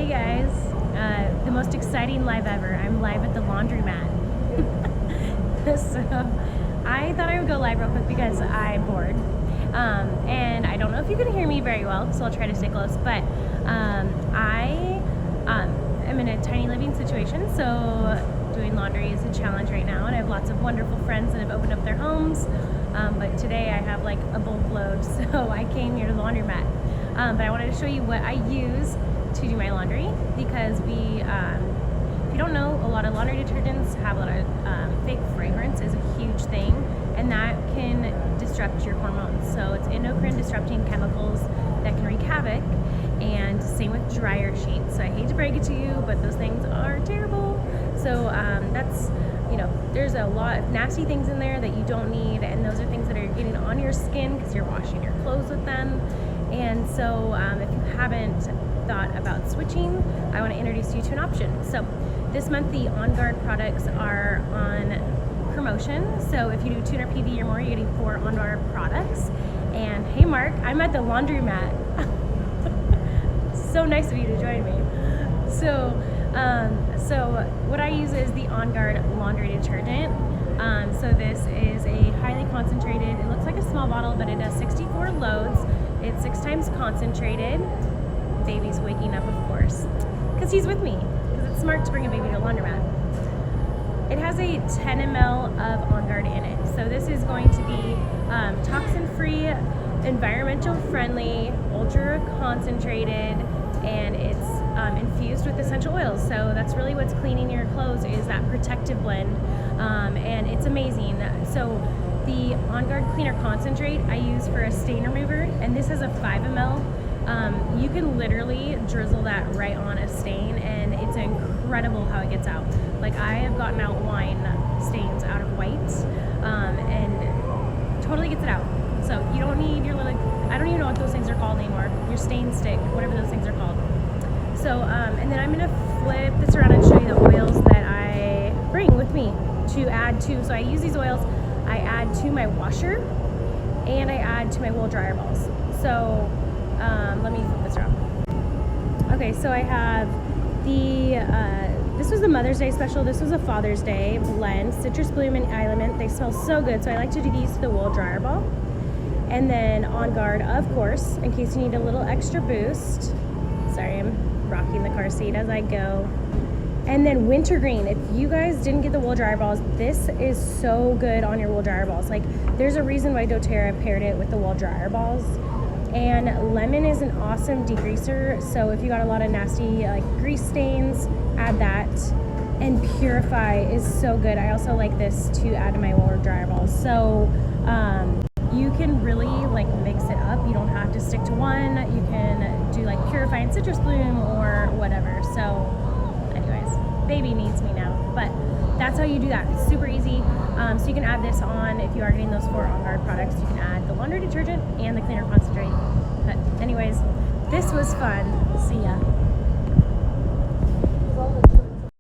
Hey guys, the most exciting live ever. I'm live at the laundromat. So I thought I would go live real quick because I'm bored. And I don't know if you can hear me very well, so I'll try to stay close. But I am in a tiny living situation, so doing laundry is a challenge right now. And I have lots of wonderful friends that have opened up their homes. But today I have like a bulk load, so I came here to the laundromat. But I wanted to show you what I use to do my laundry, because if you don't know, a lot of laundry detergents have a lot of fake fragrance is a huge thing, and that can disrupt your hormones. So it's endocrine disrupting chemicals that can wreak havoc, and same with dryer sheets. So I hate to break it to you, but those things are terrible. So that's, there's a lot of nasty things in there that you don't need, and those are things that are getting on your skin because you're washing your clothes with them. And so if you haven't thought about switching, I want to introduce you to an option. So this month the OnGuard products are on promotion. So if you do 200 PV or more, you're getting 4 OnGuard products. And hey Mark, I'm at the laundromat. So nice of you to join me. So what I use is the OnGuard laundry detergent. So this is a highly concentrated, it looks like a small bottle, but it does 64 loads. It's 6 times concentrated. Baby's waking up, of course, because he's with me, because it's smart to bring a baby to a laundromat. It has a 10 ml of OnGuard in it. So this is going to be toxin-free, environmental friendly, ultra concentrated, and it's infused with essential oils. So that's really what's cleaning your clothes, is that protective blend, and it's amazing. So the OnGuard Cleaner Concentrate I use for a stain remover, and this is a 5 ml. You can literally drizzle that right on a stain, and it's incredible how it gets out. Like, I have gotten out wine stains out of white, and totally gets it out. So you don't need your little, I don't even know what those things are called anymore, your stain stick, whatever those things are called. So, and then I'm gonna flip this around and show you the oils that I bring with me to add to. So I use these oils, I add to my washer, and I add to my wool dryer balls. So let me flip this around. Okay, so I have the, this was the Mother's Day special. This was a Father's Day blend, citrus bloom and element. They smell so good, so I like to do these to the wool dryer ball. And then OnGuard, of course, in case you need a little extra boost. Sorry, I'm rocking the car seat as I go. And then wintergreen. If you guys didn't get the wool dryer balls, this is so good on your wool dryer balls. Like, there's a reason why doTERRA paired it with the wool dryer balls. And lemon is an awesome degreaser. So if you got a lot of nasty grease stains, add that. And Purify is so good. I also like this to add to my wool dryer balls. So you can really mix it up. You don't have to stick to one. You can do Purify and citrus bloom or whatever. So anyways, baby needs me now, but that's how you do that. It's super easy. So you can add this on. If you are getting those 4 OnGuard products, you can add the laundry detergent and the cleaner concentrate. But anyways, this was fun. See ya.